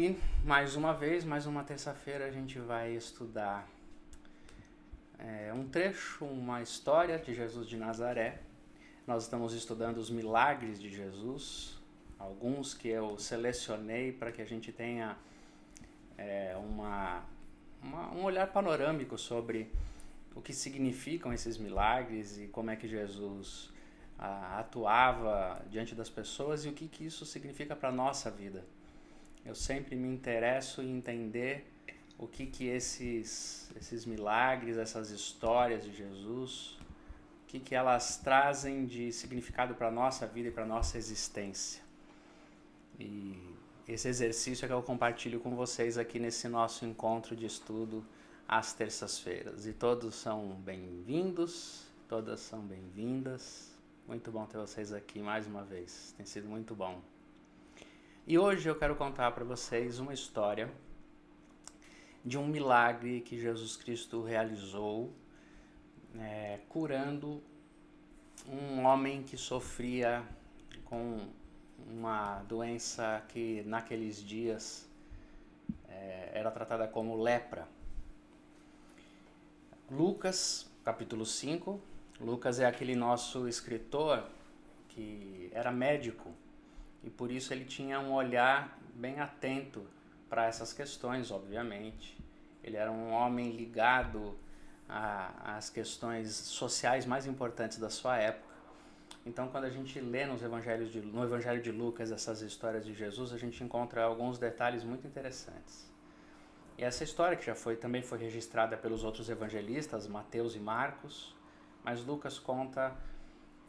E mais uma vez, mais uma terça-feira, a gente vai estudar um trecho, uma história de Jesus de Nazaré. Nós estamos estudando os milagres de Jesus, alguns que eu selecionei para que a gente tenha um olhar panorâmico sobre o que significam esses milagres e como é que Jesus atuava diante das pessoas e o que isso significa para a nossa vida. Eu sempre me interesso em entender o que esses milagres, essas histórias de Jesus, o que elas trazem de significado para a nossa vida e para a nossa existência. E esse exercício é que eu compartilho com vocês aqui nesse nosso encontro de estudo às terças-feiras. E todos são bem-vindos, todas são bem-vindas. Muito bom ter vocês aqui mais uma vez, tem sido muito bom. E hoje eu quero contar para vocês uma história de um milagre que Jesus Cristo realizou, curando um homem que sofria com uma doença que naqueles dias era tratada como lepra. Lucas, capítulo 5. Lucas é aquele nosso escritor que era médico e por isso ele tinha um olhar bem atento para essas questões, obviamente. Ele era um homem ligado às questões sociais mais importantes da sua época. Então, quando a gente lê no Evangelho de Lucas essas histórias de Jesus, a gente encontra alguns detalhes muito interessantes. E essa história que também foi registrada pelos outros evangelistas, Mateus e Marcos, mas Lucas conta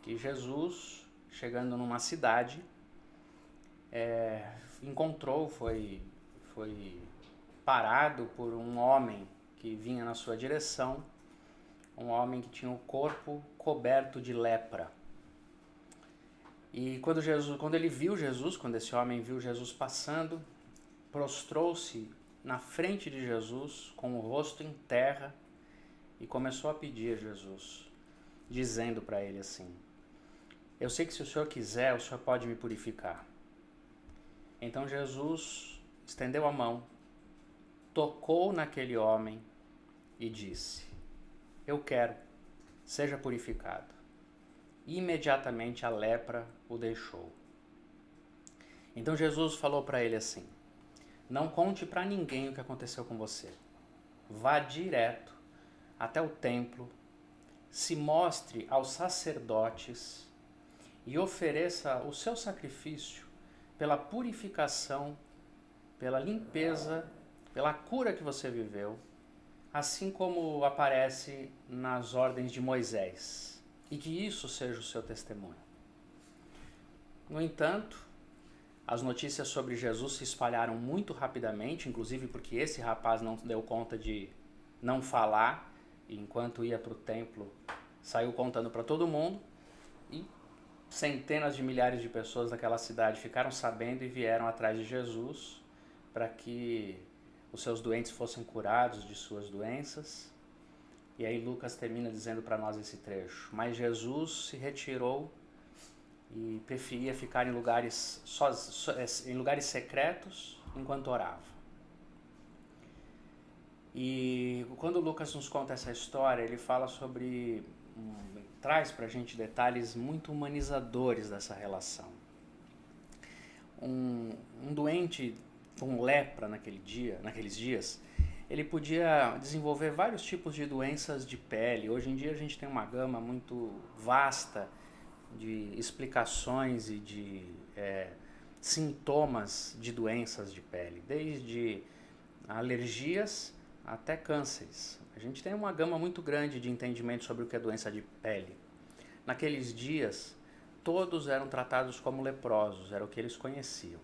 que Jesus, chegando numa cidade, foi parado por um homem que vinha na sua direção, um homem que tinha o corpo coberto de lepra. E quando esse homem viu Jesus passando, prostrou-se na frente de Jesus com o rosto em terra e começou a pedir a Jesus, dizendo para ele assim: eu sei que se o Senhor quiser, o Senhor pode me purificar. Então Jesus estendeu a mão, tocou naquele homem e disse: eu quero, seja purificado. E imediatamente a lepra o deixou. Então Jesus falou para ele assim: não conte para ninguém o que aconteceu com você. Vá direto até o templo, se mostre aos sacerdotes e ofereça o seu sacrifício pela purificação, pela limpeza, pela cura que você viveu, assim como aparece nas ordens de Moisés, e que isso seja o seu testemunho. No entanto, as notícias sobre Jesus se espalharam muito rapidamente, inclusive porque esse rapaz não deu conta de não falar, e enquanto ia para o templo, saiu contando para todo mundo, e centenas de milhares de pessoas daquela cidade ficaram sabendo e vieram atrás de Jesus para que os seus doentes fossem curados de suas doenças. E aí Lucas termina dizendo para nós esse trecho: mas Jesus se retirou e preferia ficar em lugares secretos enquanto orava. E quando Lucas nos conta essa história, ele fala traz pra gente detalhes muito humanizadores dessa relação. Um doente com lepra naqueles dias, ele podia desenvolver vários tipos de doenças de pele. Hoje em dia a gente tem uma gama muito vasta de explicações e de sintomas de doenças de pele, desde alergias até cânceres. A gente tem uma gama muito grande de entendimento sobre o que é doença de pele. Naqueles dias, todos eram tratados como leprosos, era o que eles conheciam.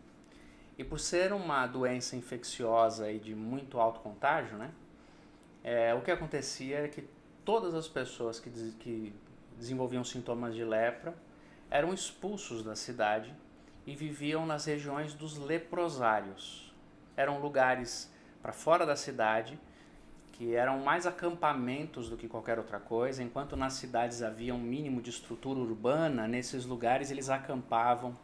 E por ser uma doença infecciosa e de muito alto contágio, o que acontecia é que todas as pessoas que desenvolviam sintomas de lepra eram expulsos da cidade e viviam nas regiões dos leprosários. Eram lugares para fora da cidade, que eram mais acampamentos do que qualquer outra coisa. Enquanto nas cidades havia um mínimo de estrutura urbana, nesses lugares eles acampavam,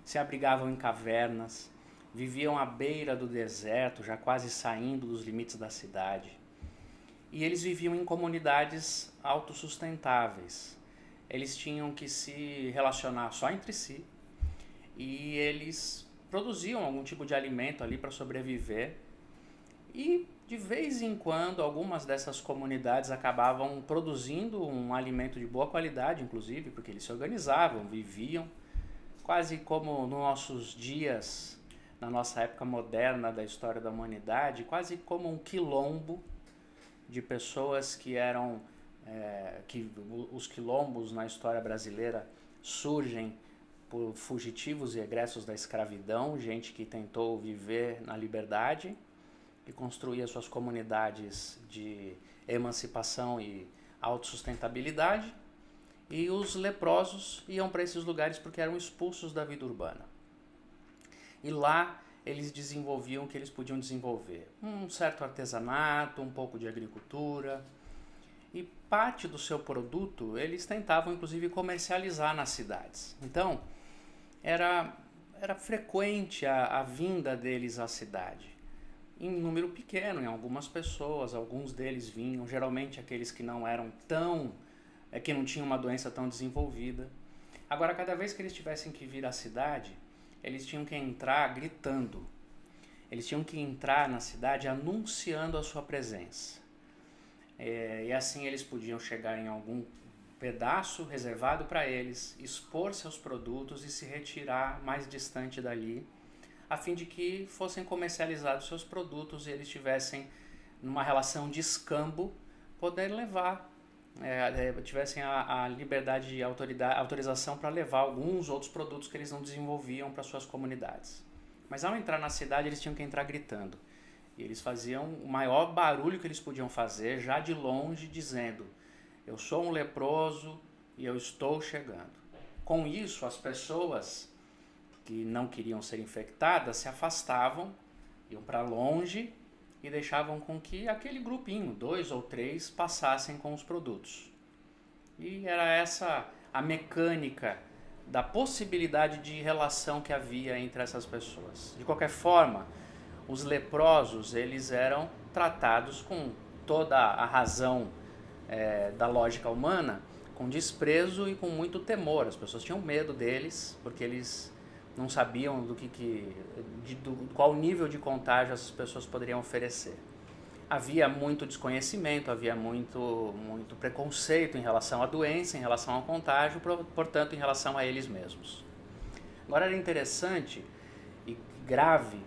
se abrigavam em cavernas, viviam à beira do deserto, já quase saindo dos limites da cidade. E eles viviam em comunidades autossustentáveis. Eles tinham que se relacionar só entre si e eles produziam algum tipo de alimento ali para sobreviver. E de vez em quando algumas dessas comunidades acabavam produzindo um alimento de boa qualidade, inclusive, porque eles se organizavam, viviam, quase como nos nossos dias, na nossa época moderna da história da humanidade, quase como um quilombo de pessoas que eram, os quilombos na história brasileira surgem por fugitivos e egressos da escravidão, gente que tentou viver na liberdade e construía suas comunidades de emancipação e autossustentabilidade, e os leprosos iam para esses lugares porque eram expulsos da vida urbana. E lá eles desenvolviam o que eles podiam desenvolver, um certo artesanato, um pouco de agricultura, e parte do seu produto eles tentavam inclusive comercializar nas cidades. Então era frequente a vinda deles à cidade, em número pequeno, em algumas pessoas. Alguns deles vinham, geralmente aqueles que não eram que não tinham uma doença tão desenvolvida. Agora, cada vez que eles tivessem que vir à cidade, eles tinham que entrar gritando. Eles tinham que entrar na cidade anunciando a sua presença. E assim eles podiam chegar em algum pedaço reservado para eles, expor seus produtos e se retirar mais distante dali, a fim de que fossem comercializados seus produtos e eles tivessem, numa relação de escambo, poder levar, tivessem a liberdade e autorização para levar alguns outros produtos que eles não desenvolviam para suas comunidades. Mas ao entrar na cidade, eles tinham que entrar gritando. E eles faziam o maior barulho que eles podiam fazer, já de longe, dizendo: eu sou um leproso e eu estou chegando. Com isso, as pessoas que não queriam ser infectadas se afastavam, iam para longe e deixavam com que aquele grupinho, 2 ou 3, passassem com os produtos. E era essa a mecânica da possibilidade de relação que havia entre essas pessoas. De qualquer forma, os leprosos eles eram tratados com toda a razão da lógica humana, com desprezo e com muito temor. As pessoas tinham medo deles, porque eles não sabiam qual nível de contágio essas pessoas poderiam oferecer. Havia muito desconhecimento, havia muito preconceito em relação à doença, em relação ao contágio, portanto, em relação a eles mesmos. Agora, era interessante e grave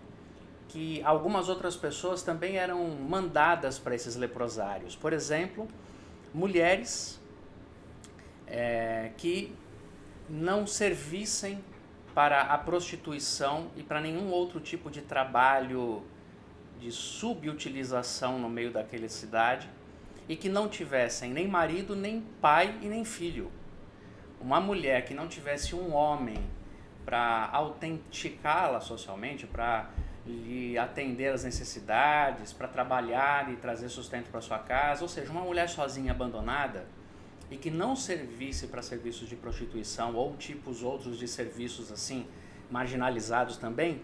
que algumas outras pessoas também eram mandadas para esses leprosários. Por exemplo, mulheres que não servissem para a prostituição e para nenhum outro tipo de trabalho de subutilização no meio daquela cidade, e que não tivessem nem marido, nem pai e nem filho. Uma mulher que não tivesse um homem para autenticá-la socialmente, para lhe atender às necessidades, para trabalhar e trazer sustento para sua casa, ou seja, uma mulher sozinha, abandonada, e que não servisse para serviços de prostituição ou tipos outros de serviços assim, marginalizados também,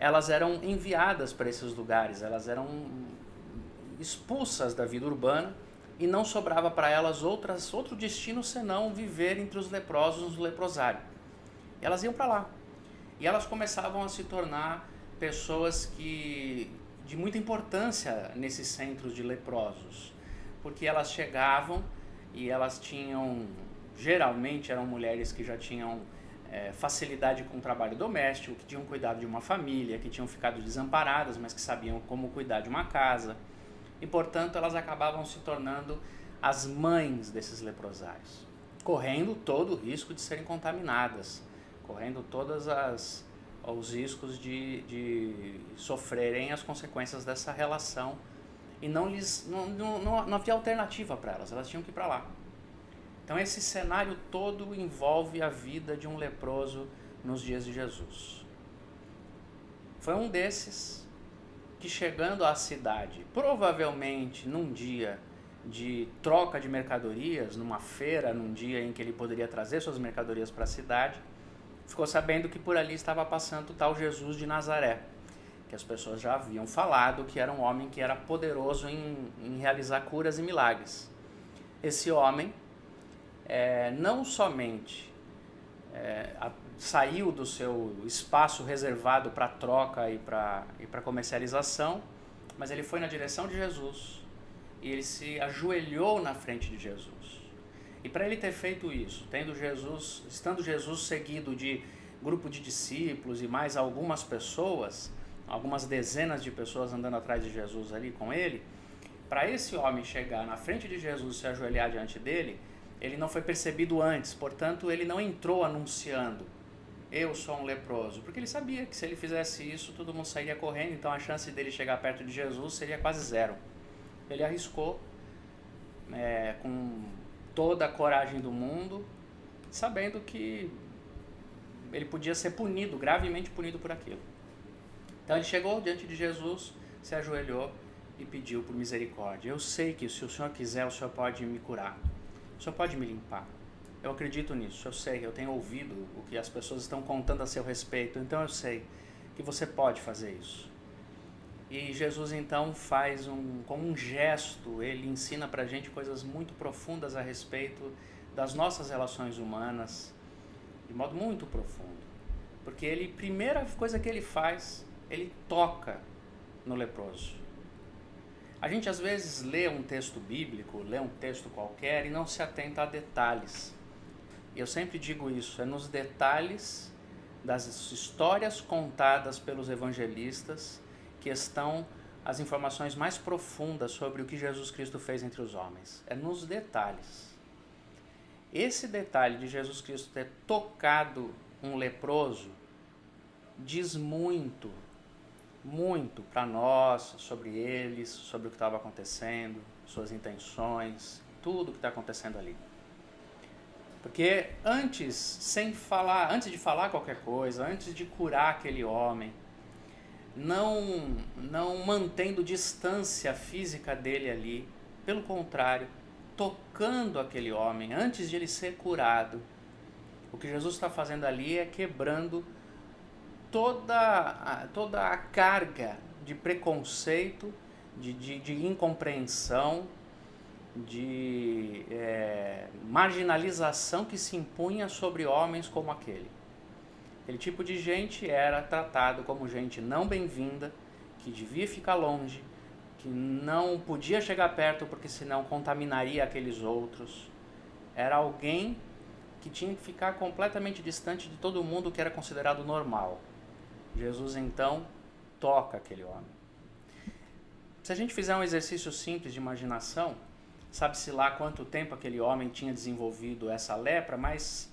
elas eram enviadas para esses lugares, elas eram expulsas da vida urbana e não sobrava para elas outro destino senão viver entre os leprosos no leprosário. E elas iam para lá. E elas começavam a se tornar pessoas de muita importância nesses centros de leprosos, porque elas chegavam e elas geralmente eram mulheres que já tinham facilidade com o trabalho doméstico, que tinham cuidado de uma família, que tinham ficado desamparadas, mas que sabiam como cuidar de uma casa. E, portanto, elas acabavam se tornando as mães desses leprosários, correndo todo o risco de serem contaminadas, correndo todos os riscos de sofrerem as consequências dessa relação. E não havia alternativa para elas tinham que ir para lá. Então esse cenário todo envolve a vida de um leproso nos dias de Jesus. Foi um desses que, chegando à cidade, provavelmente num dia de troca de mercadorias, numa feira, num dia em que ele poderia trazer suas mercadorias para a cidade, ficou sabendo que por ali estava passando o tal Jesus de Nazaré, que as pessoas já haviam falado que era um homem que era poderoso em realizar curas e milagres. Esse homem não somente saiu do seu espaço reservado para troca e para comercialização, mas ele foi na direção de Jesus e ele se ajoelhou na frente de Jesus. E para ele ter feito isso, estando Jesus seguido de grupo de discípulos e mais algumas pessoas, algumas dezenas de pessoas andando atrás de Jesus ali com ele, para esse homem chegar na frente de Jesus e se ajoelhar diante dele, ele não foi percebido antes, portanto ele não entrou anunciando: eu sou um leproso, porque ele sabia que se ele fizesse isso, todo mundo sairia correndo, então a chance dele chegar perto de Jesus seria quase zero. Ele arriscou com toda a coragem do mundo, sabendo que ele podia ser punido, gravemente punido por aquilo. Então ele chegou diante de Jesus, se ajoelhou e pediu por misericórdia. Eu sei que se o Senhor quiser, o Senhor pode me curar, o Senhor pode me limpar. Eu acredito nisso, eu sei, eu tenho ouvido o que as pessoas estão contando a seu respeito, então eu sei que você pode fazer isso. E Jesus então faz com um gesto, ele ensina pra gente coisas muito profundas a respeito das nossas relações humanas, de modo muito profundo. Porque primeira coisa que ele faz, ele toca no leproso. A gente às vezes lê um texto bíblico, lê um texto qualquer e não se atenta a detalhes. E eu sempre digo isso, é nos detalhes das histórias contadas pelos evangelistas que estão as informações mais profundas sobre o que Jesus Cristo fez entre os homens. É nos detalhes. Esse detalhe de Jesus Cristo ter tocado um leproso diz muito, muito para nós sobre eles, sobre o que estava acontecendo, suas intenções, tudo o que está acontecendo ali. Porque antes de falar qualquer coisa, antes de curar aquele homem, não mantendo distância física dele ali, pelo contrário, tocando aquele homem antes de ele ser curado, o que Jesus está fazendo ali é quebrando toda a carga de preconceito, de incompreensão, de marginalização que se impunha sobre homens como aquele. Aquele tipo de gente era tratado como gente não bem-vinda, que devia ficar longe, que não podia chegar perto porque senão contaminaria aqueles outros. Era alguém que tinha que ficar completamente distante de todo mundo que era considerado normal. Jesus então toca aquele homem. Se a gente fizer um exercício simples de imaginação, sabe-se lá quanto tempo aquele homem tinha desenvolvido essa lepra, mas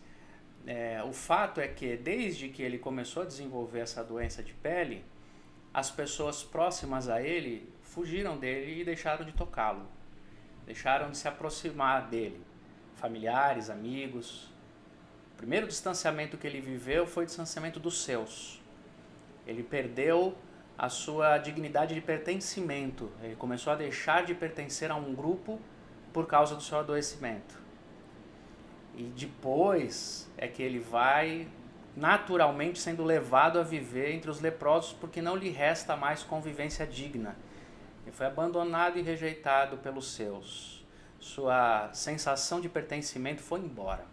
o fato é que desde que ele começou a desenvolver essa doença de pele, as pessoas próximas a ele fugiram dele e deixaram de tocá-lo, deixaram de se aproximar dele, familiares, amigos. O primeiro distanciamento que ele viveu foi o distanciamento dos seus. Ele perdeu a sua dignidade de pertencimento, ele começou a deixar de pertencer a um grupo por causa do seu adoecimento. E depois é que ele vai naturalmente sendo levado a viver entre os leprosos porque não lhe resta mais convivência digna. Ele foi abandonado e rejeitado pelos seus. Sua sensação de pertencimento foi embora.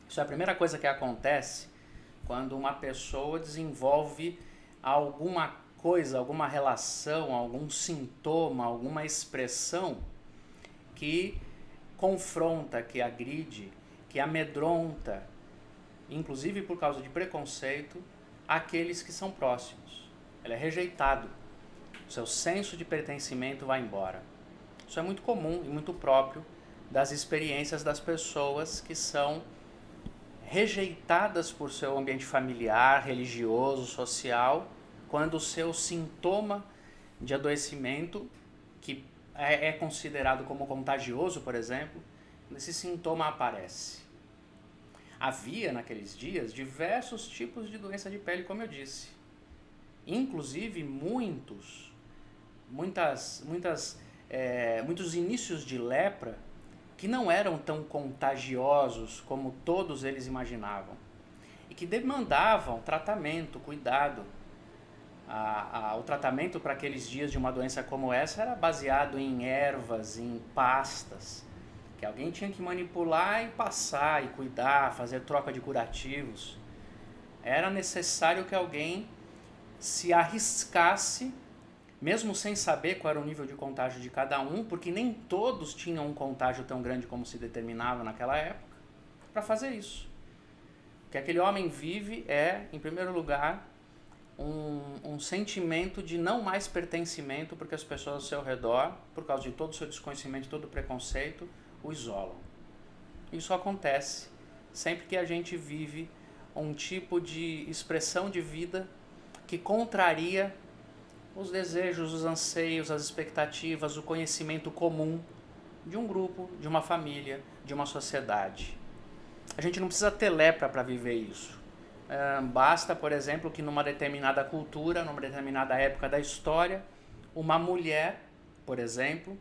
Isso é a primeira coisa que acontece quando uma pessoa desenvolve alguma coisa, alguma relação, algum sintoma, alguma expressão que confronta, que agride, que amedronta, inclusive por causa de preconceito, aqueles que são próximos. Ele é rejeitado. O seu senso de pertencimento vai embora. Isso é muito comum e muito próprio das experiências das pessoas que são rejeitadas por seu ambiente familiar, religioso, social, quando o seu sintoma de adoecimento, que é considerado como contagioso, por exemplo, esse sintoma aparece. Havia naqueles dias diversos tipos de doença de pele, como eu disse. Inclusive muitos inícios de lepra que não eram tão contagiosos como todos eles imaginavam. e que demandavam tratamento, cuidado. O tratamento para aqueles dias de uma doença como essa era baseado em ervas, em pastas, que alguém tinha que manipular e passar e cuidar, fazer troca de curativos. Era necessário que alguém se arriscasse, mesmo sem saber qual era o nível de contágio de cada um, porque nem todos tinham um contágio tão grande como se determinava naquela época, para fazer isso. O que aquele homem vive é, em primeiro lugar, um sentimento de não mais pertencimento, porque as pessoas ao seu redor, por causa de todo o seu desconhecimento, todo o preconceito, o isolam. Isso acontece sempre que a gente vive um tipo de expressão de vida que contraria os desejos, os anseios, as expectativas, o conhecimento comum de um grupo, de uma família, de uma sociedade. A gente não precisa ter lepra para viver isso. Basta, por exemplo, que numa determinada cultura, numa determinada época da história, uma mulher, por exemplo,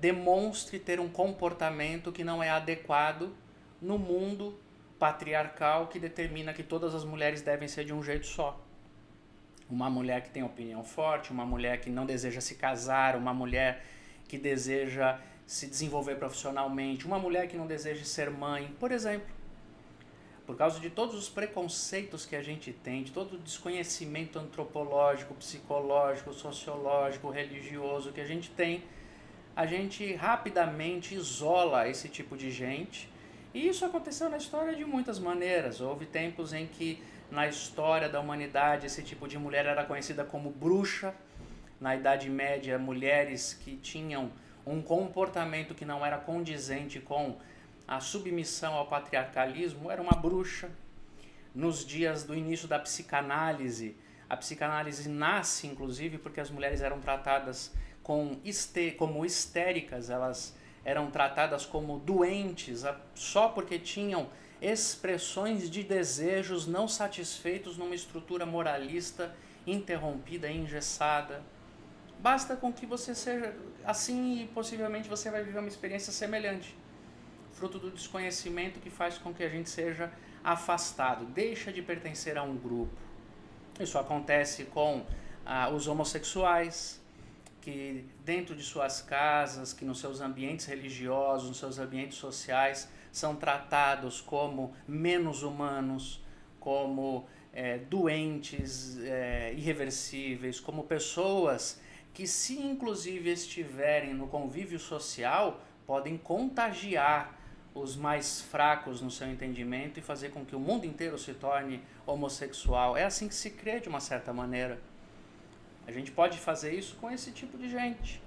demonstre ter um comportamento que não é adequado no mundo patriarcal que determina que todas as mulheres devem ser de um jeito só. Uma mulher que tem opinião forte, uma mulher que não deseja se casar, uma mulher que deseja se desenvolver profissionalmente, uma mulher que não deseja ser mãe, por exemplo. Por causa de todos os preconceitos que a gente tem, de todo o desconhecimento antropológico, psicológico, sociológico, religioso que a gente tem, a gente rapidamente isola esse tipo de gente. E isso aconteceu na história de muitas maneiras. Houve tempos em que na história da humanidade esse tipo de mulher era conhecida como bruxa. Na Idade Média, mulheres que tinham um comportamento que não era condizente com a submissão ao patriarcalismo era uma bruxa. Nos dias do início da psicanálise, a psicanálise nasce inclusive porque as mulheres eram tratadas como histéricas, elas eram tratadas como doentes só porque tinham expressões de desejos não satisfeitos numa estrutura moralista interrompida e engessada. Basta com que você seja assim e possivelmente você vai viver uma experiência semelhante. Fruto do desconhecimento que faz com que a gente seja afastado, deixa de pertencer a um grupo. Isso acontece com os homossexuais, que dentro de suas casas, que nos seus ambientes religiosos, nos seus ambientes sociais, são tratados como menos humanos, como doentes irreversíveis, como pessoas que, se inclusive estiverem no convívio social, podem contagiar os mais fracos no seu entendimento e fazer com que o mundo inteiro se torne homossexual. É assim que se crê de uma certa maneira. A gente pode fazer isso com esse tipo de gente.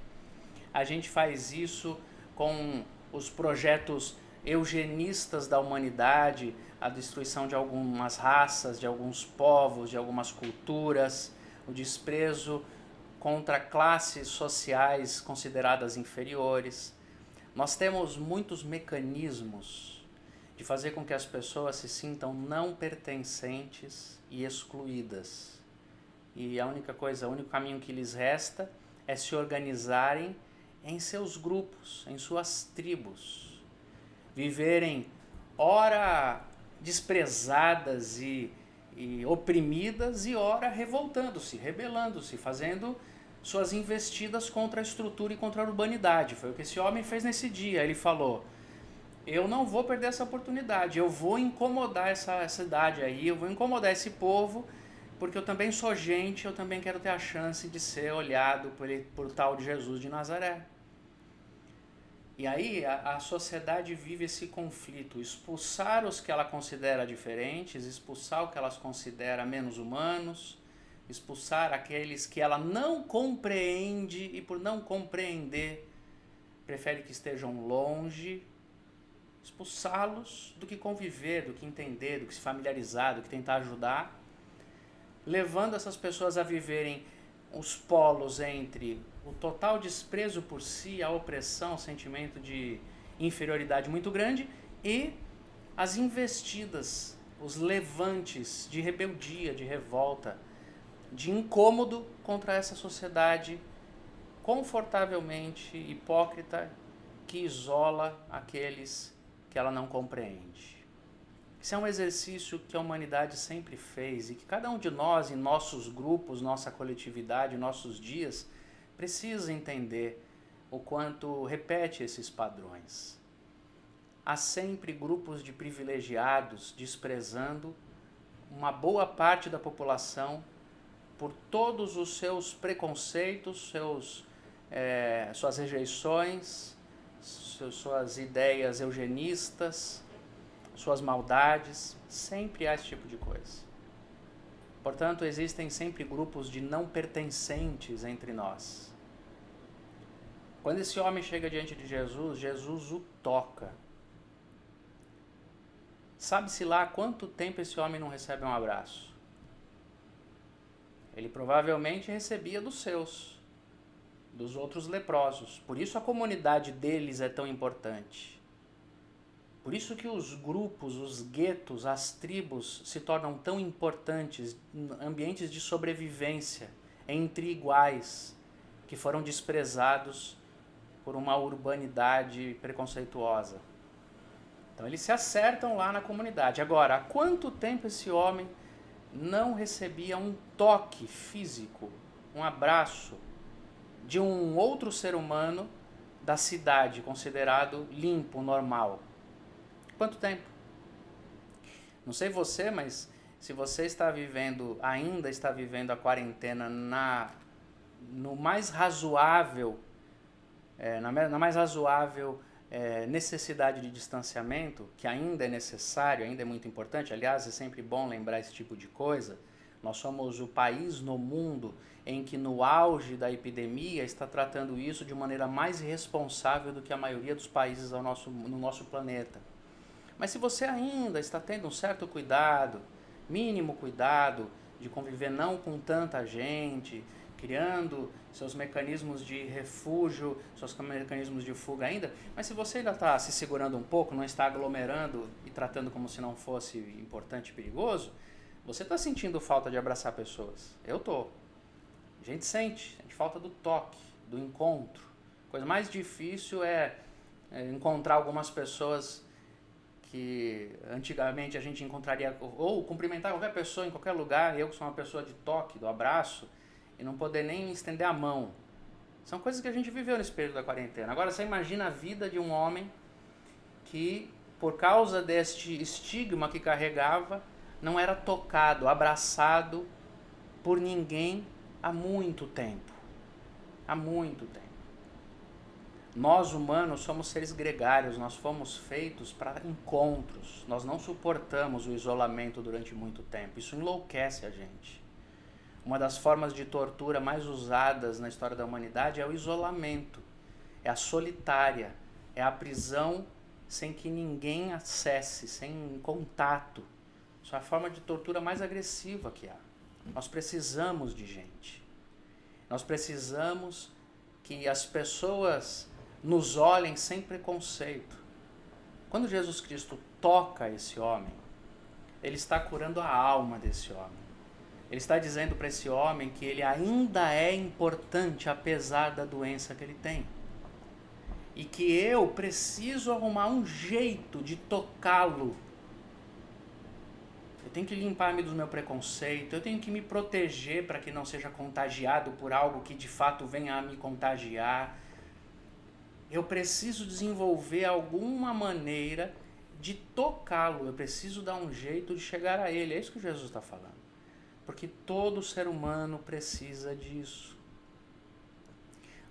A gente faz isso com os projetos eugenistas da humanidade, a destruição de algumas raças, de alguns povos, de algumas culturas, o desprezo contra classes sociais consideradas inferiores. Nós temos muitos mecanismos de fazer com que as pessoas se sintam não pertencentes e excluídas. E o único caminho que lhes resta é se organizarem em seus grupos, em suas tribos. Viverem ora desprezadas e oprimidas e ora revoltando-se, rebelando-se, fazendo suas investidas contra a estrutura e contra a urbanidade. Foi o que esse homem fez nesse dia. Ele falou: eu não vou perder essa oportunidade, eu vou incomodar essa cidade aí, eu vou incomodar esse povo, porque eu também sou gente, eu também quero ter a chance de ser olhado por tal de Jesus de Nazaré. E aí a sociedade vive esse conflito, expulsar os que ela considera diferentes, expulsar o que ela considera menos humanos, expulsar aqueles que ela não compreende e, por não compreender, prefere que estejam longe, expulsá-los do que conviver, do que entender, do que se familiarizar, do que tentar ajudar, levando essas pessoas a viverem os polos entre o total desprezo por si, a opressão, o sentimento de inferioridade muito grande e as investidas, os levantes de rebeldia, de revolta, de incômodo contra essa sociedade confortavelmente hipócrita que isola aqueles que ela não compreende. Isso é um exercício que a humanidade sempre fez e que cada um de nós, em nossos grupos, nossa coletividade, nossos dias, precisa entender o quanto repete esses padrões. Há sempre grupos de privilegiados desprezando uma boa parte da população por todos os seus preconceitos, suas rejeições, suas ideias eugenistas, suas maldades. Sempre há esse tipo de coisa. Portanto, existem sempre grupos de não pertencentes entre nós. Quando esse homem chega diante de Jesus, Jesus o toca. Sabe-se lá há quanto tempo esse homem não recebe um abraço? Ele provavelmente recebia dos seus, dos outros leprosos. Por isso a comunidade deles é tão importante. Por isso que os grupos, os guetos, as tribos se tornam tão importantes, ambientes de sobrevivência entre iguais, que foram desprezados por uma urbanidade preconceituosa. Então eles se acertam lá na comunidade. Agora, há quanto tempo esse homem não recebia um toque físico, um abraço de um outro ser humano da cidade, considerado limpo, normal? Quanto tempo? Não sei você, mas se você ainda está vivendo a quarentena no mais razoável, na mais razoável necessidade de distanciamento, que ainda é necessário, ainda é muito importante. Aliás, é sempre bom lembrar esse tipo de coisa. Nós somos o país no mundo em que no auge da epidemia está tratando isso de maneira mais responsável do que a maioria dos países no nosso planeta. Mas se você ainda está tendo um certo cuidado, mínimo cuidado, de conviver não com tanta gente, criando seus mecanismos de refúgio, seus mecanismos de fuga ainda, mas se você ainda está se segurando um pouco, não está aglomerando e tratando como se não fosse importante e perigoso, você está sentindo falta de abraçar pessoas. Eu estou. A gente sente falta do toque, do encontro. A coisa mais difícil é encontrar algumas pessoas que antigamente a gente encontraria, ou cumprimentar qualquer pessoa em qualquer lugar, eu que sou uma pessoa de toque, do abraço, e não poder nem estender a mão. São coisas que a gente viveu nesse período da quarentena. Agora você imagina a vida de um homem que, por causa deste estigma que carregava, não era tocado, abraçado por ninguém há muito tempo. Há muito tempo. Nós, humanos, somos seres gregários, nós fomos feitos para encontros. Nós não suportamos o isolamento durante muito tempo. Isso enlouquece a gente. Uma das formas de tortura mais usadas na história da humanidade é o isolamento. É a solitária, é a prisão sem que ninguém acesse, sem contato. Isso é a forma de tortura mais agressiva que há. Nós precisamos de gente. Nós precisamos que as pessoas nos olhem sem preconceito. Quando Jesus Cristo toca esse homem, ele está curando a alma desse homem. Ele está dizendo para esse homem que ele ainda é importante apesar da doença que ele tem. E que eu preciso arrumar um jeito de tocá-lo. Eu tenho que limpar-me do meu preconceito, eu tenho que me proteger para que não seja contagiado por algo que de fato venha a me contagiar. Eu preciso desenvolver alguma maneira de tocá-lo, eu preciso dar um jeito de chegar a ele. É isso que Jesus está falando. Porque todo ser humano precisa disso.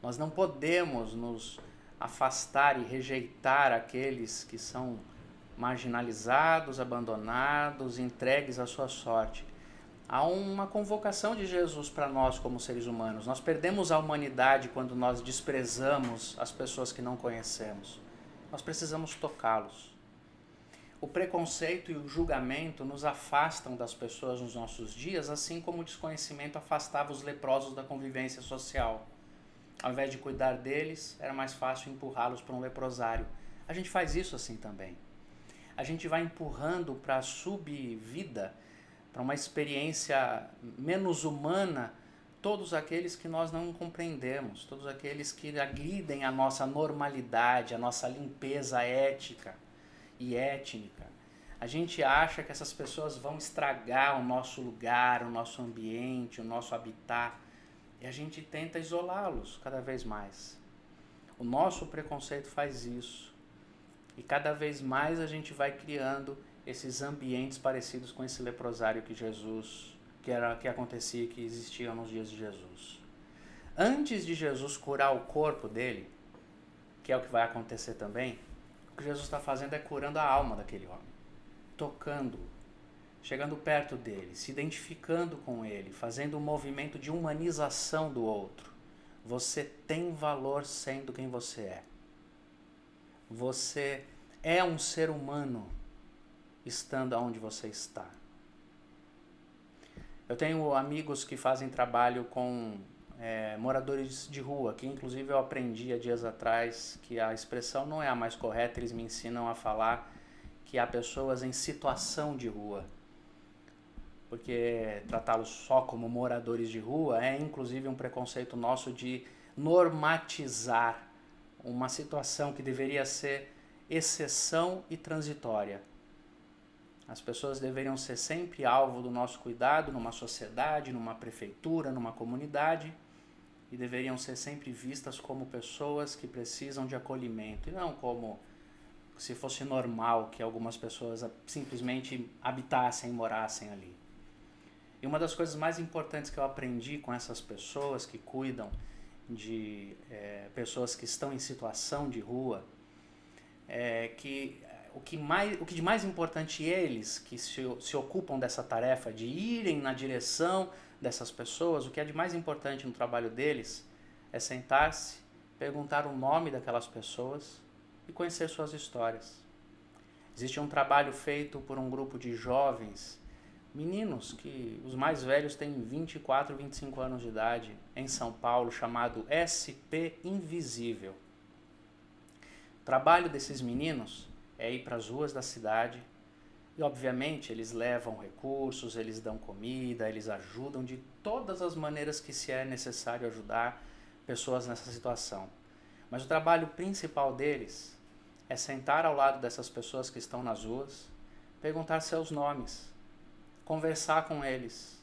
Nós não podemos nos afastar e rejeitar aqueles que são marginalizados, abandonados, entregues à sua sorte. Há uma convocação de Jesus para nós como seres humanos. Nós perdemos a humanidade quando nós desprezamos as pessoas que não conhecemos. Nós precisamos tocá-los. O preconceito e o julgamento nos afastam das pessoas nos nossos dias, assim como o desconhecimento afastava os leprosos da convivência social. Ao invés de cuidar deles, era mais fácil empurrá-los para um leprosário. A gente faz isso assim também. A gente vai empurrando para a subvida, para uma experiência menos humana, todos aqueles que nós não compreendemos, todos aqueles que agridem a nossa normalidade, a nossa limpeza ética e étnica, A gente acha que essas pessoas vão estragar o nosso lugar, o nosso ambiente, o nosso habitat, e a gente tenta isolá-los cada vez mais. O nosso preconceito faz isso. E cada vez mais a gente vai criando esses ambientes parecidos com esse leprosário que que acontecia, que existia nos dias de Jesus. Antes de Jesus curar o corpo dele, que é o que vai acontecer também, o que Jesus está fazendo é curando a alma daquele homem, tocando, chegando perto dele, se identificando com ele, fazendo um movimento de humanização do outro. Você tem valor sendo quem você é. Você é um ser humano estando onde você está. Eu tenho amigos que fazem trabalho com moradores de rua, que inclusive eu aprendi há dias atrás que a expressão não é a mais correta, eles me ensinam a falar que há pessoas em situação de rua. Porque tratá-los só como moradores de rua é inclusive um preconceito nosso de normatizar uma situação que deveria ser exceção e transitória. As pessoas deveriam ser sempre alvo do nosso cuidado numa sociedade, numa prefeitura, numa comunidade, e deveriam ser sempre vistas como pessoas que precisam de acolhimento, e não como se fosse normal que algumas pessoas simplesmente habitassem e morassem ali. E uma das coisas mais importantes que eu aprendi com essas pessoas que cuidam de pessoas que estão em situação de rua é que o que de mais importante eles que se ocupam dessa tarefa de irem na direção dessas pessoas, o que é de mais importante no trabalho deles é sentar-se, perguntar o nome daquelas pessoas e conhecer suas histórias. Existe um trabalho feito por um grupo de jovens, meninos, que os mais velhos têm 24, 25 anos de idade, em São Paulo, chamado SP Invisível. O trabalho desses meninos é ir para as ruas da cidade e, obviamente, eles levam recursos, eles dão comida, eles ajudam de todas as maneiras que se é necessário ajudar pessoas nessa situação. Mas o trabalho principal deles é sentar ao lado dessas pessoas que estão nas ruas, perguntar seus nomes, conversar com eles.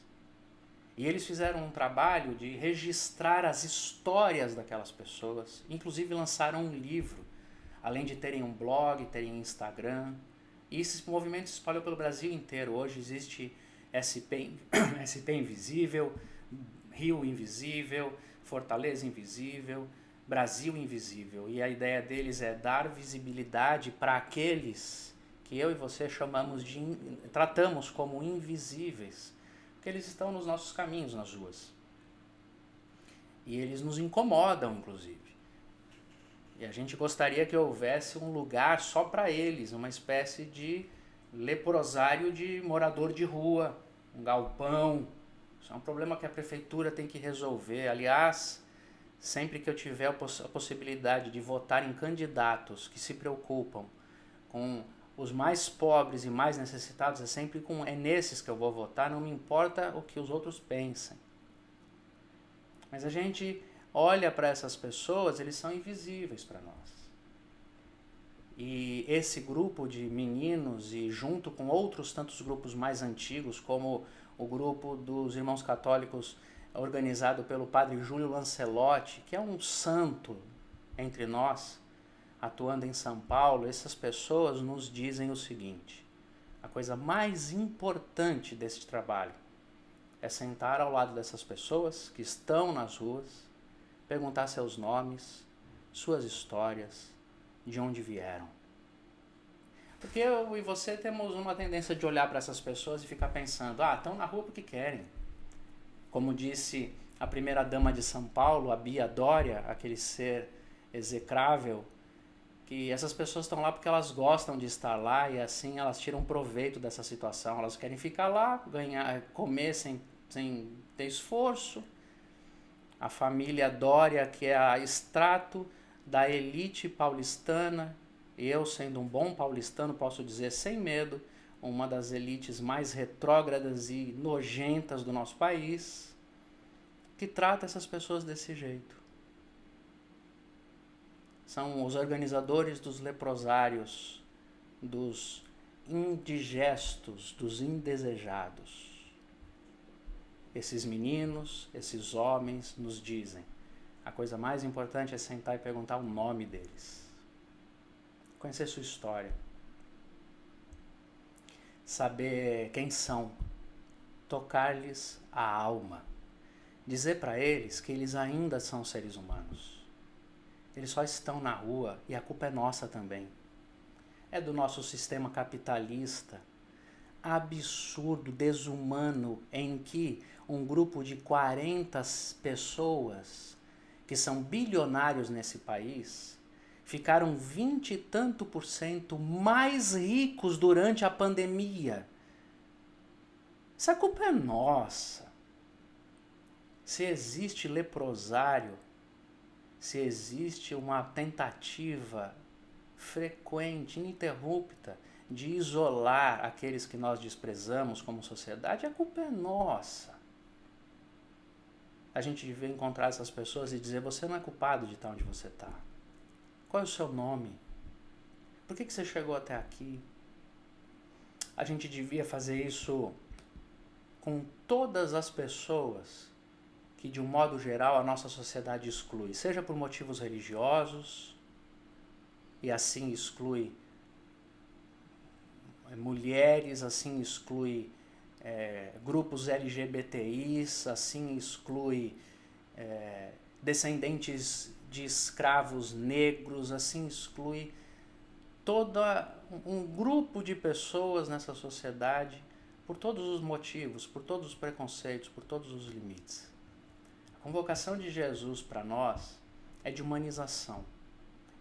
E eles fizeram um trabalho de registrar as histórias daquelas pessoas, inclusive lançaram um livro, além de terem um blog, terem Instagram. E esse movimento se espalhou pelo Brasil inteiro. Hoje existe SP Invisível, Rio Invisível, Fortaleza Invisível, Brasil Invisível. E a ideia deles é dar visibilidade para aqueles que eu e você tratamos como invisíveis, porque eles estão nos nossos caminhos, nas ruas. E eles nos incomodam, inclusive. E a gente gostaria que houvesse um lugar só para eles, uma espécie de leprosário de morador de rua, um galpão. Isso é um problema que a prefeitura tem que resolver. Aliás, sempre que eu tiver a possibilidade de votar em candidatos que se preocupam com os mais pobres e mais necessitados, é nesses que eu vou votar, não me importa o que os outros pensem. Mas a gente olha para essas pessoas, eles são invisíveis para nós. E esse grupo de meninos, e junto com outros tantos grupos mais antigos, como o grupo dos Irmãos Católicos organizado pelo padre Júlio Lancelotti, que é um santo entre nós, atuando em São Paulo, essas pessoas nos dizem o seguinte: a coisa mais importante desse trabalho é sentar ao lado dessas pessoas que estão nas ruas, perguntar seus nomes, suas histórias, de onde vieram. Porque eu e você temos uma tendência de olhar para essas pessoas e ficar pensando, estão na rua porque querem. Como disse a primeira dama de São Paulo, a Bia Dória, aquele ser execrável, que essas pessoas estão lá porque elas gostam de estar lá e assim elas tiram proveito dessa situação. Elas querem ficar lá, comer sem ter esforço. A família Dória, que é a extrato da elite paulistana, eu, sendo um bom paulistano, posso dizer sem medo, uma das elites mais retrógradas e nojentas do nosso país, que trata essas pessoas desse jeito. São os organizadores dos leprosários, dos indigestos, dos indesejados. Esses meninos, esses homens nos dizem, a coisa mais importante é sentar e perguntar o nome deles. Conhecer sua história. Saber quem são. Tocar-lhes a alma. Dizer para eles que eles ainda são seres humanos. Eles só estão na rua e a culpa é nossa também. É do nosso sistema capitalista absurdo, desumano, em que um grupo de 40 pessoas, que são bilionários nesse país, ficaram 20 e tanto por cento mais ricos durante a pandemia. Essa culpa é nossa. Se existe leprosário, se existe uma tentativa frequente, ininterrupta, de isolar aqueles que nós desprezamos como sociedade, a culpa é nossa. A gente devia encontrar essas pessoas e dizer, você não é culpado de estar onde você está. Qual é o seu nome? Por que você chegou até aqui? A gente devia fazer isso com todas as pessoas que, de um modo geral, a nossa sociedade exclui, seja por motivos religiosos, e assim exclui mulheres, assim exclui grupos LGBTIs, assim exclui descendentes de escravos negros, assim exclui todo um grupo de pessoas nessa sociedade por todos os motivos, por todos os preconceitos, por todos os limites. A convocação de Jesus para nós é de humanização.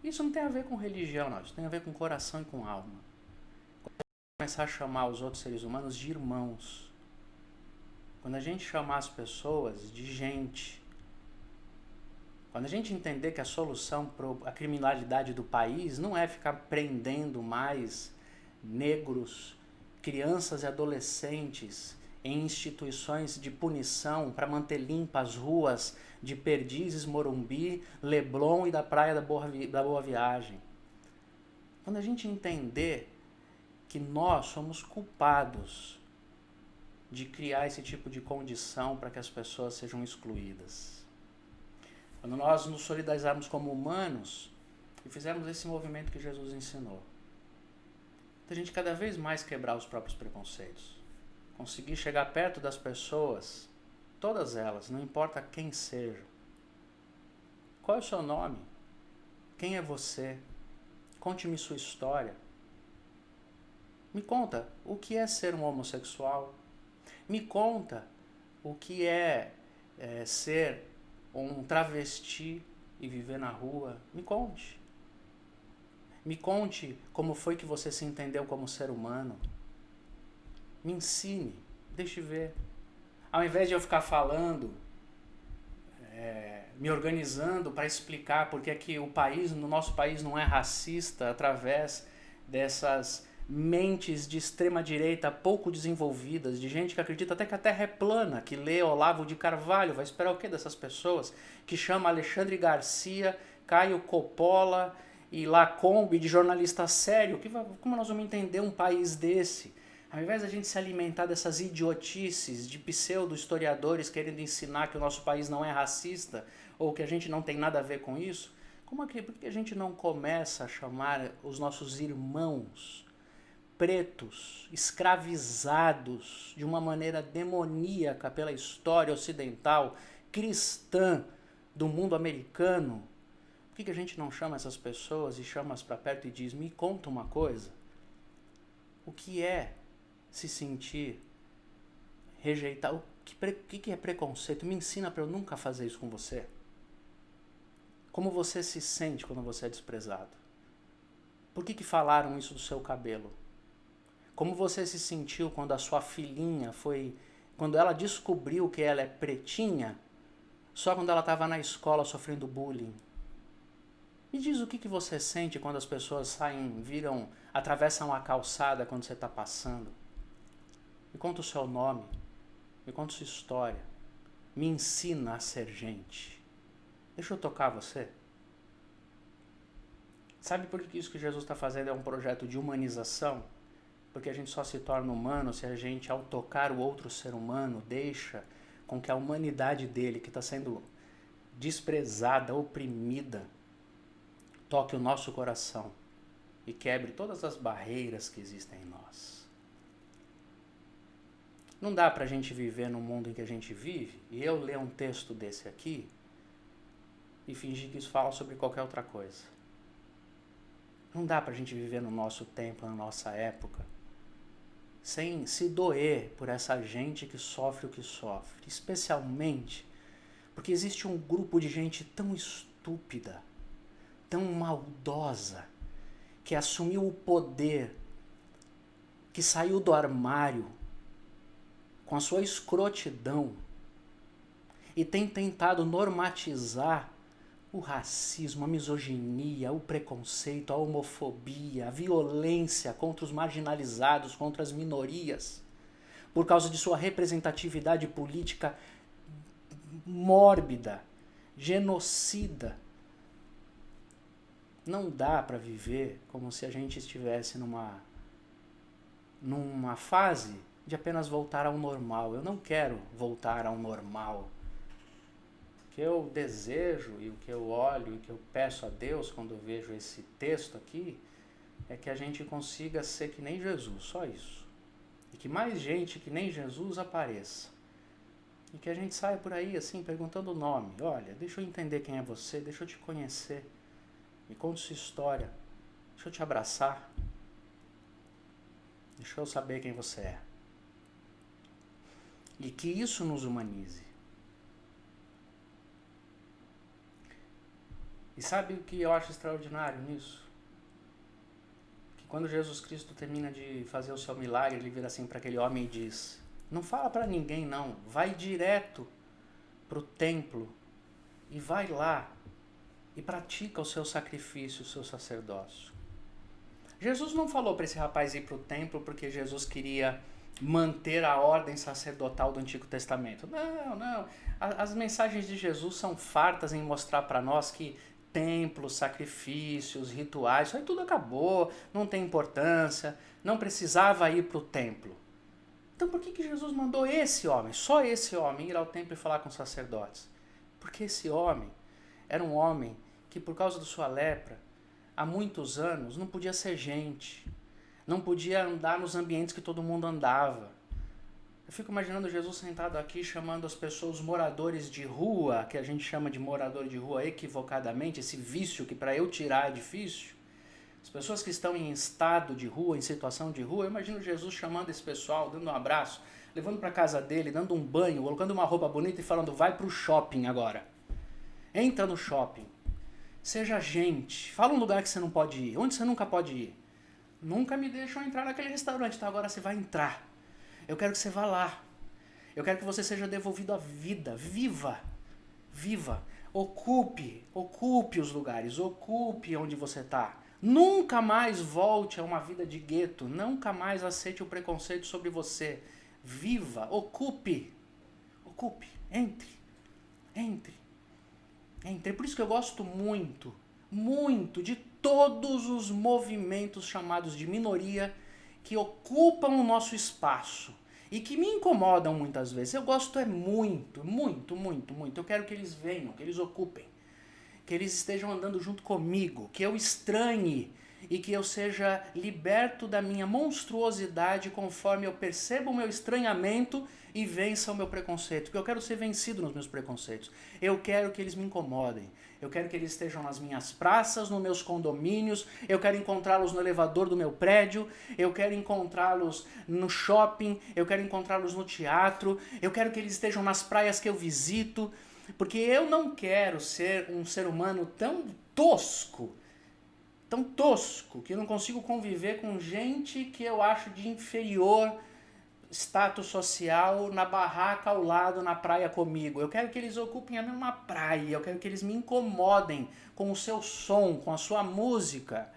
Isso não tem a ver com religião, não. Isso tem a ver com coração e com alma. Começar a chamar os outros seres humanos de irmãos. Quando a gente chamar as pessoas de gente. Quando a gente entender que a solução para a criminalidade do país não é ficar prendendo mais negros, crianças e adolescentes em instituições de punição para manter limpas as ruas de Perdizes, Morumbi, Leblon e da Praia da Boa Viagem. Quando a gente entender que nós somos culpados de criar esse tipo de condição para que as pessoas sejam excluídas. Quando nós nos solidarizarmos como humanos e fizermos esse movimento que Jesus ensinou, a gente cada vez mais quebrar os próprios preconceitos, conseguir chegar perto das pessoas, todas elas, não importa quem sejam. Qual é o seu nome? Quem é você? Conte-me sua história. Me conta o que é ser um homossexual. Me conta o que é ser um travesti e viver na rua. Me conte. Me conte como foi que você se entendeu como ser humano. Me ensine. Deixe ver. Ao invés de eu ficar falando, me organizando para explicar porque é que o nosso país não é racista através dessas mentes de extrema direita pouco desenvolvidas, de gente que acredita até que a Terra é plana, que lê Olavo de Carvalho, vai esperar o quê dessas pessoas? Que chama Alexandre Garcia, Caio Coppola e Lacombe de jornalista sério. Como nós vamos entender um país desse? Ao invés da gente se alimentar dessas idiotices de pseudo-historiadores querendo ensinar que o nosso país não é racista ou que a gente não tem nada a ver com isso, por que a gente não começa a chamar os nossos irmãos pretos, escravizados de uma maneira demoníaca pela história ocidental, cristã do mundo americano? Por que a gente não chama essas pessoas e chama-as para perto e diz, me conta uma coisa, o que é se sentir rejeitado? O que é preconceito? Me ensina para eu nunca fazer isso com você. Como você se sente quando você é desprezado? Por que falaram isso do seu cabelo? Como você se sentiu quando a sua filhinha quando ela descobriu que ela é pretinha, só quando ela estava na escola sofrendo bullying? Me diz o que você sente quando as pessoas atravessam a calçada quando você está passando. Me conta o seu nome, me conta sua história, me ensina a ser gente. Deixa eu tocar você. Sabe por que isso que Jesus está fazendo é um projeto de humanização? porque a gente só se torna humano se a gente, ao tocar o outro ser humano, deixa com que a humanidade dele, que está sendo desprezada, oprimida, toque o nosso coração e quebre todas as barreiras que existem em nós. Não dá pra gente viver no mundo em que a gente vive e eu ler um texto desse aqui e fingir que isso fala sobre qualquer outra coisa. Não dá pra gente viver no nosso tempo, na nossa época, sem se doer por essa gente que sofre o que sofre. Especialmente porque existe um grupo de gente tão estúpida, tão maldosa, que assumiu o poder, que saiu do armário com a sua escrotidão e tem tentado normatizar o racismo, a misoginia, o preconceito, a homofobia, a violência contra os marginalizados, contra as minorias, por causa de sua representatividade política mórbida, genocida. Não dá para viver como se a gente estivesse numa fase de apenas voltar ao normal. Eu não quero voltar ao normal. O que eu desejo e o que eu olho e o que eu peço a Deus quando eu vejo esse texto aqui é que a gente consiga ser que nem Jesus, só isso. E que mais gente que nem Jesus apareça. E que a gente saia por aí assim perguntando o nome. Olha, deixa eu entender quem é você, deixa eu te conhecer. Me conta sua história. Deixa eu te abraçar. Deixa eu saber quem você é. E que isso nos humanize. E sabe o que eu acho extraordinário nisso? Que quando Jesus Cristo termina de fazer o seu milagre, ele vira assim para aquele homem e diz: não fala para ninguém não, vai direto para o templo e vai lá e pratica o seu sacrifício, o seu sacerdócio. Jesus não falou para esse rapaz ir para o templo porque Jesus queria manter a ordem sacerdotal do Antigo Testamento. Não. As mensagens de Jesus são fartas em mostrar para nós que templos, sacrifícios, rituais, isso aí tudo acabou, não tem importância, não precisava ir para o templo. Então por que Jesus mandou esse homem, só esse homem, ir ao templo e falar com os sacerdotes? Porque esse homem era um homem que, por causa da sua lepra, há muitos anos não podia ser gente, não podia andar nos ambientes que todo mundo andava. Eu fico imaginando Jesus sentado aqui chamando as pessoas moradores de rua, que a gente chama de morador de rua equivocadamente, esse vício que para eu tirar é difícil. As pessoas que estão em estado de rua, em situação de rua, eu imagino Jesus chamando esse pessoal, dando um abraço, levando para casa dele, dando um banho, colocando uma roupa bonita e falando: vai para o shopping agora. Entra no shopping. Seja gente. Fala um lugar que você não pode ir. Onde você nunca pode ir. Nunca me deixam entrar naquele restaurante, então agora você vai entrar. Eu quero que você vá lá. Eu quero que você seja devolvido à vida. Viva. Ocupe os lugares. Ocupe onde você está. Nunca mais volte a uma vida de gueto. Nunca mais aceite o preconceito sobre você. Viva. Ocupe. Entre. É por isso que eu gosto muito de todos os movimentos chamados de minoria que ocupam o nosso espaço e que me incomodam muitas vezes. Eu gosto muito. Eu quero que eles venham, que eles ocupem, que eles estejam andando junto comigo, que eu estranhe e que eu seja liberto da minha monstruosidade conforme eu percebo o meu estranhamento e vença o meu preconceito, porque eu quero ser vencido nos meus preconceitos. Eu quero que eles me incomodem. Eu quero que eles estejam nas minhas praças, nos meus condomínios. Eu quero encontrá-los no elevador do meu prédio. Eu quero encontrá-los no shopping. Eu quero encontrá-los no teatro. Eu quero que eles estejam nas praias que eu visito. Porque eu não quero ser um ser humano tão tosco, que eu não consigo conviver com gente que eu acho de inferior status social na barraca ao lado, na praia comigo. Eu quero que eles ocupem a mesma praia, eu quero que eles me incomodem com o seu som, com a sua música.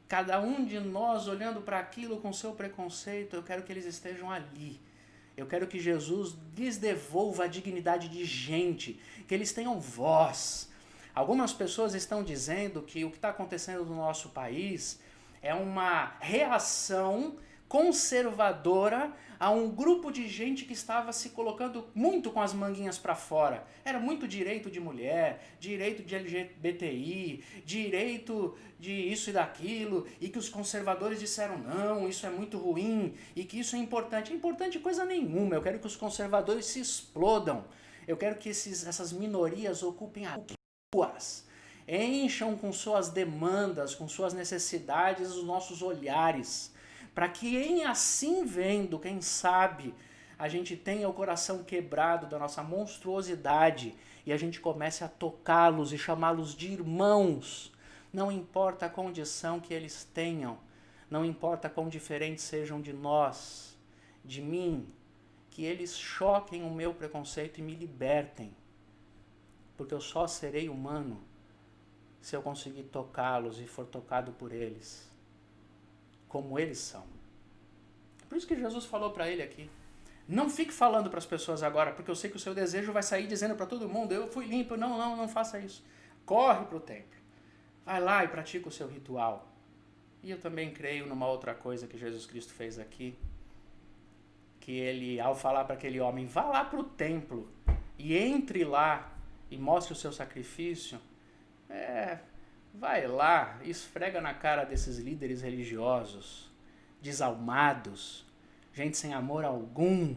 Cada um de nós olhando para aquilo com o seu preconceito, eu quero que eles estejam ali. Eu quero que Jesus lhes devolva a dignidade de gente, que eles tenham voz. Algumas pessoas estão dizendo que o que está acontecendo no nosso país é uma reação conservadora a um grupo de gente que estava se colocando muito com as manguinhas para fora. Era muito direito de mulher, direito de LGBTI, direito de isso e daquilo, e que os conservadores disseram não, isso é muito ruim, e que isso é importante. É importante coisa nenhuma, eu quero que os conservadores se explodam. Eu quero que essas minorias ocupem as ruas, encham com suas demandas, com suas necessidades os nossos olhares, para que em assim vendo, quem sabe, a gente tenha o coração quebrado da nossa monstruosidade e a gente comece a tocá-los e chamá-los de irmãos. Não importa a condição que eles tenham, não importa quão diferentes sejam de nós, de mim, que eles choquem o meu preconceito e me libertem, porque eu só serei humano se eu conseguir tocá-los e for tocado por eles, como eles são. Por isso que Jesus falou para ele aqui, não fique falando para as pessoas agora, porque eu sei que o seu desejo vai sair dizendo para todo mundo, eu fui limpo, não faça isso. Corre para o templo, vai lá e pratica o seu ritual. E eu também creio numa outra coisa que Jesus Cristo fez aqui, que ele, ao falar para aquele homem, vá lá para o templo e entre lá e mostre o seu sacrifício, vai lá, esfrega na cara desses líderes religiosos, desalmados, gente sem amor algum,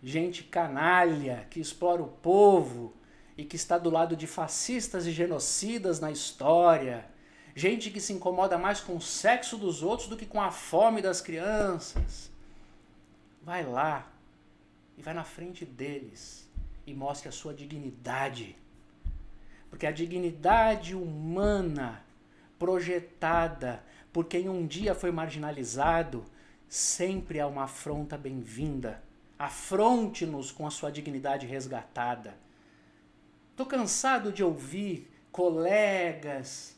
gente canalha que explora o povo e que está do lado de fascistas e genocidas na história, gente que se incomoda mais com o sexo dos outros do que com a fome das crianças. Vai lá e vai na frente deles e mostre a sua dignidade. Porque a dignidade humana projetada por quem um dia foi marginalizado sempre é uma afronta bem-vinda. Afronte-nos com a sua dignidade resgatada. Estou cansado de ouvir colegas,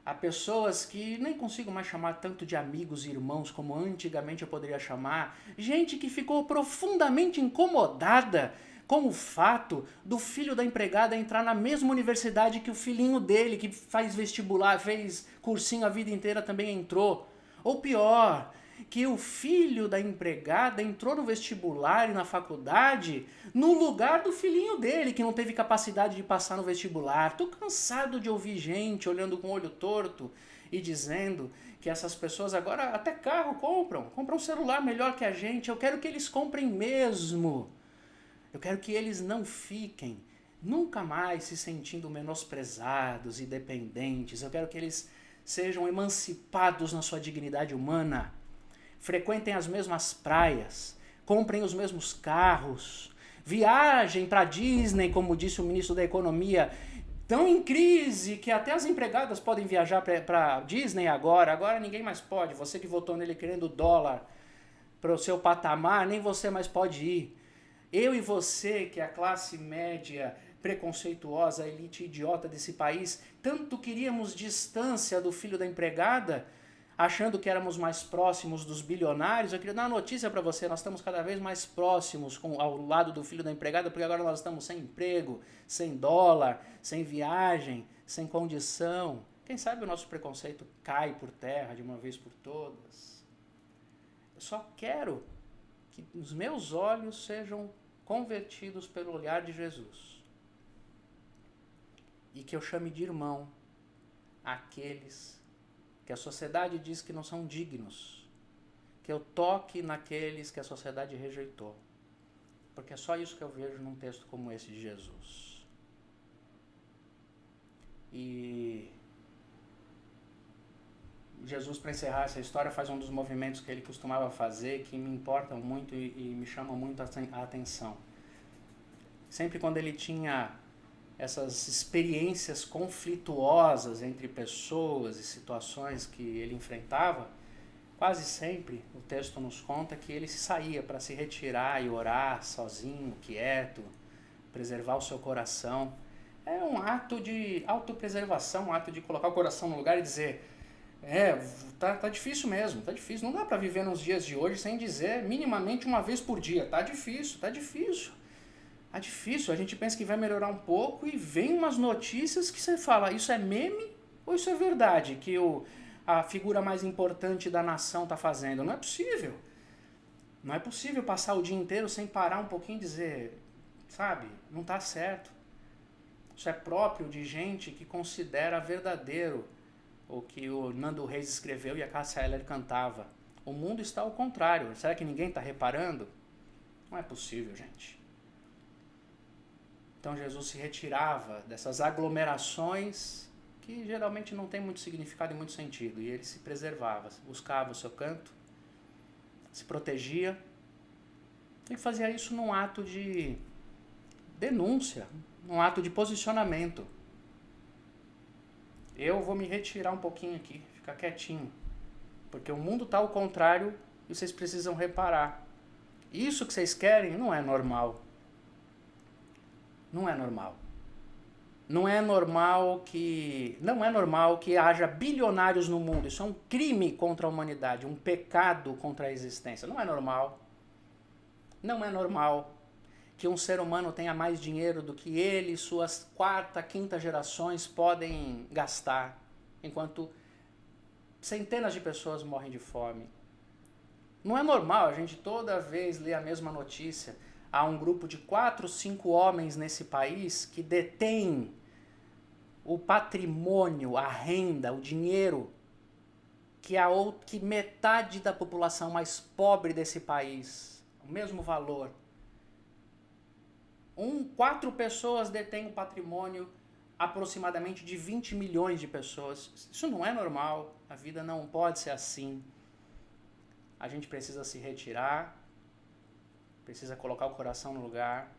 a pessoas que nem consigo mais chamar tanto de amigos e irmãos como antigamente eu poderia chamar, gente que ficou profundamente incomodada com o fato do filho da empregada entrar na mesma universidade que o filhinho dele, que faz vestibular, fez cursinho a vida inteira, também entrou. Ou pior, que o filho da empregada entrou no vestibular e na faculdade no lugar do filhinho dele, que não teve capacidade de passar no vestibular. Estou cansado de ouvir gente olhando com o olho torto e dizendo que essas pessoas agora até carro compram celular melhor que a gente. Eu quero que eles comprem mesmo. Eu quero que eles não fiquem nunca mais se sentindo menosprezados e dependentes. Eu quero que eles sejam emancipados na sua dignidade humana. Frequentem as mesmas praias, comprem os mesmos carros, viajem para Disney, como disse o ministro da Economia, tão em crise que até as empregadas podem viajar para Disney agora. Agora ninguém mais pode. Você que votou nele querendo dólar para o seu patamar, nem você mais pode ir. Eu e você, que é a classe média preconceituosa, a elite idiota desse país, tanto queríamos distância do filho da empregada, achando que éramos mais próximos dos bilionários. Eu queria dar uma notícia para você, nós estamos cada vez mais próximos ao lado do filho da empregada, porque agora nós estamos sem emprego, sem dólar, sem viagem, sem condição. Quem sabe o nosso preconceito cai por terra de uma vez por todas. Eu só quero que os meus olhos sejam convertidos pelo olhar de Jesus. E que eu chame de irmão aqueles que a sociedade diz que não são dignos. Que eu toque naqueles que a sociedade rejeitou. Porque é só isso que eu vejo num texto como esse de Jesus. E Jesus, para encerrar essa história, faz um dos movimentos que ele costumava fazer, que me importam muito e me chamam muito a atenção. Sempre quando ele tinha essas experiências conflituosas entre pessoas e situações que ele enfrentava, quase sempre o texto nos conta que ele se saía para se retirar e orar sozinho, quieto, preservar o seu coração. É um ato de autopreservação, um ato de colocar o coração no lugar e dizer: tá difícil mesmo, tá difícil. Não dá para viver nos dias de hoje sem dizer minimamente uma vez por dia. Tá difícil. Tá difícil. A gente pensa que vai melhorar um pouco e vem umas notícias que você fala: isso é meme ou isso é verdade? Que a figura mais importante da nação está fazendo. Não é possível. Não é possível passar o dia inteiro sem parar um pouquinho e dizer, sabe, não está certo. Isso é próprio de gente que considera verdadeiro o que o Nando Reis escreveu e a Cássia Eller cantava. O mundo está ao contrário. Será que ninguém está reparando? Não é possível, gente. Então Jesus se retirava dessas aglomerações que geralmente não tem muito significado e muito sentido. E ele se preservava, buscava o seu canto, se protegia e fazia isso num ato de denúncia, num ato de posicionamento. Eu vou me retirar um pouquinho aqui, ficar quietinho, porque o mundo está ao contrário e vocês precisam reparar. Isso que vocês querem não é normal. Não é normal. Não é normal que haja bilionários no mundo. Isso é um crime contra a humanidade, um pecado contra a existência. Não é normal. Não é normal que um ser humano tenha mais dinheiro do que ele e suas quarta, quinta gerações podem gastar, enquanto centenas de pessoas morrem de fome. Não é normal a gente toda vez ler a mesma notícia. Há um grupo de 4, 5 homens nesse país que detêm o patrimônio, a renda, o dinheiro que metade da população mais pobre desse país, o mesmo valor. 4 pessoas detêm o patrimônio aproximadamente de 20 milhões de pessoas. Isso não é normal, a vida não pode ser assim. A gente precisa se retirar, precisa colocar o coração no lugar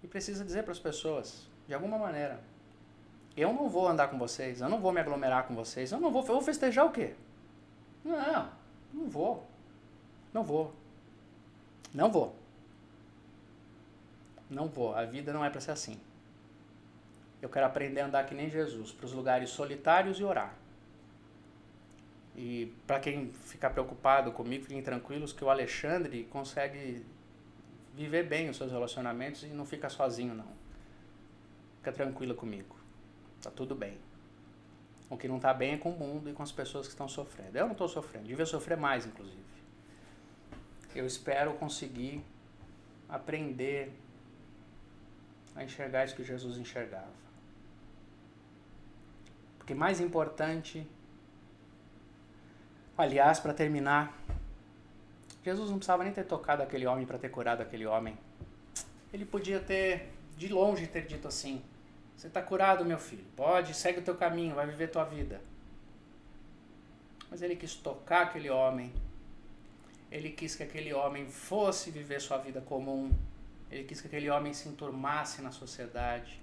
e precisa dizer para as pessoas, de alguma maneira, eu não vou andar com vocês, eu não vou me aglomerar com vocês, eu vou festejar o quê? Não vou. Não vou, a vida não é para ser assim. Eu quero aprender a andar que nem Jesus, para os lugares solitários e orar. E para quem ficar preocupado comigo, fiquem tranquilos que o Alexandre consegue viver bem os seus relacionamentos e não fica sozinho, não. Fica tranquila comigo. Tá tudo bem. O que não tá bem é com o mundo e com as pessoas que estão sofrendo. Eu não estou sofrendo, devia sofrer mais, inclusive. Eu espero conseguir aprender a enxergar isso que Jesus enxergava. Porque mais importante... Aliás, para terminar, Jesus não precisava nem ter tocado aquele homem para ter curado aquele homem. Ele podia ter, de longe, ter dito assim, você está curado, meu filho, pode, segue o teu caminho, vai viver tua vida. Mas ele quis tocar aquele homem, ele quis que aquele homem fosse viver sua vida comum, ele quis que aquele homem se enturmasse na sociedade.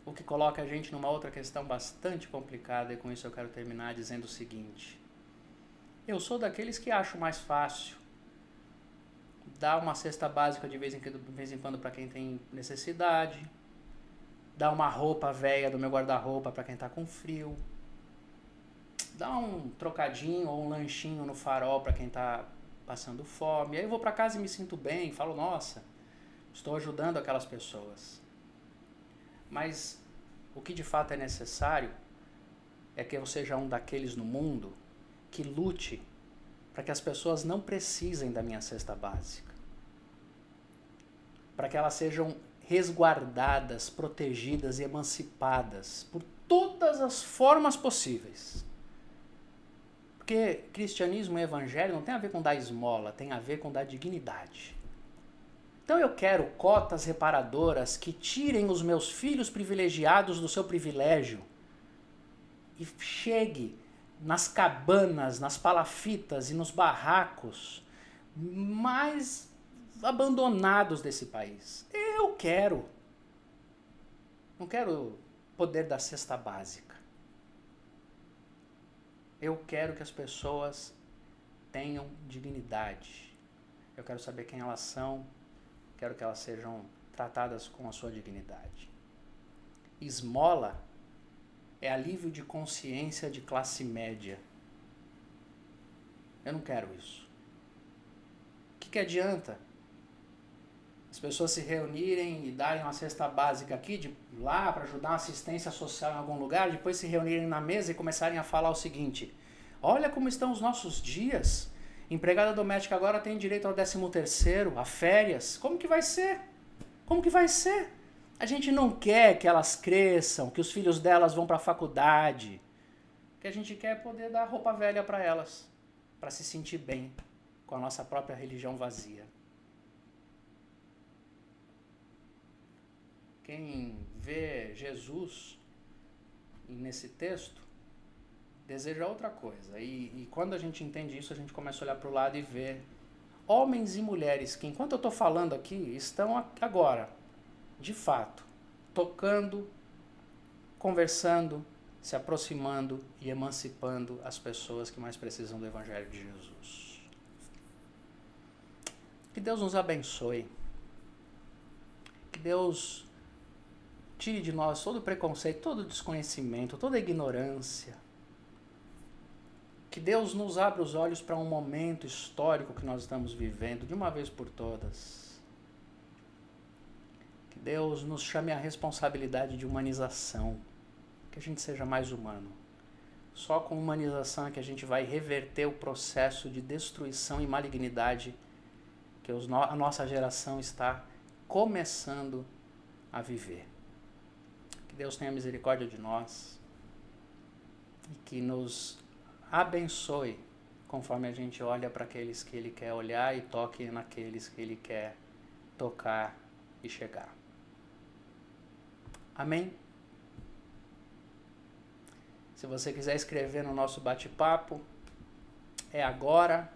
O que coloca a gente numa outra questão bastante complicada, e com isso eu quero terminar dizendo o seguinte... Eu sou daqueles que acho mais fácil dar uma cesta básica de vez em quando para quem tem necessidade, dar uma roupa velha do meu guarda-roupa para quem está com frio, dar um trocadinho ou um lanchinho no farol para quem está passando fome. Aí eu vou para casa e me sinto bem, falo, nossa, estou ajudando aquelas pessoas. Mas o que de fato é necessário é que eu seja um daqueles no mundo que lute para que as pessoas não precisem da minha cesta básica. Para que elas sejam resguardadas, protegidas e emancipadas por todas as formas possíveis. Porque cristianismo e evangelho não tem a ver com dar esmola, tem a ver com dar dignidade. Então eu quero cotas reparadoras que tirem os meus filhos privilegiados do seu privilégio e chegue nas cabanas, nas palafitas e nos barracos mais abandonados desse país. Eu quero. Não quero poder da cesta básica. Eu quero que as pessoas tenham dignidade. Eu quero saber quem elas são. Quero que elas sejam tratadas com a sua dignidade. Esmola é alívio de consciência de classe média. Eu não quero isso. O que adianta as pessoas se reunirem e darem uma cesta básica aqui, de lá, para ajudar uma assistência social em algum lugar, depois se reunirem na mesa e começarem a falar o seguinte: olha como estão os nossos dias, empregada doméstica agora tem direito ao 13º, a férias, como que vai ser? Como que vai ser? A gente não quer que elas cresçam, que os filhos delas vão para a faculdade. O que a gente quer é poder dar roupa velha para elas, para se sentir bem com a nossa própria religião vazia. Quem vê Jesus nesse texto deseja outra coisa. E quando a gente entende isso, a gente começa a olhar para o lado e ver homens e mulheres que, enquanto eu estou falando aqui, estão agora, de fato, tocando, conversando, se aproximando e emancipando as pessoas que mais precisam do Evangelho de Jesus. Que Deus nos abençoe. Que Deus tire de nós todo o preconceito, todo o desconhecimento, toda a ignorância. Que Deus nos abra os olhos para um momento histórico que nós estamos vivendo, de uma vez por todas. Que Deus nos chame à responsabilidade de humanização, que a gente seja mais humano. Só com humanização é que a gente vai reverter o processo de destruição e malignidade que a nossa geração está começando a viver. Que Deus tenha misericórdia de nós e que nos abençoe conforme a gente olha para aqueles que Ele quer olhar e toque naqueles que Ele quer tocar e chegar. Amém? Se você quiser escrever no nosso bate-papo, é agora.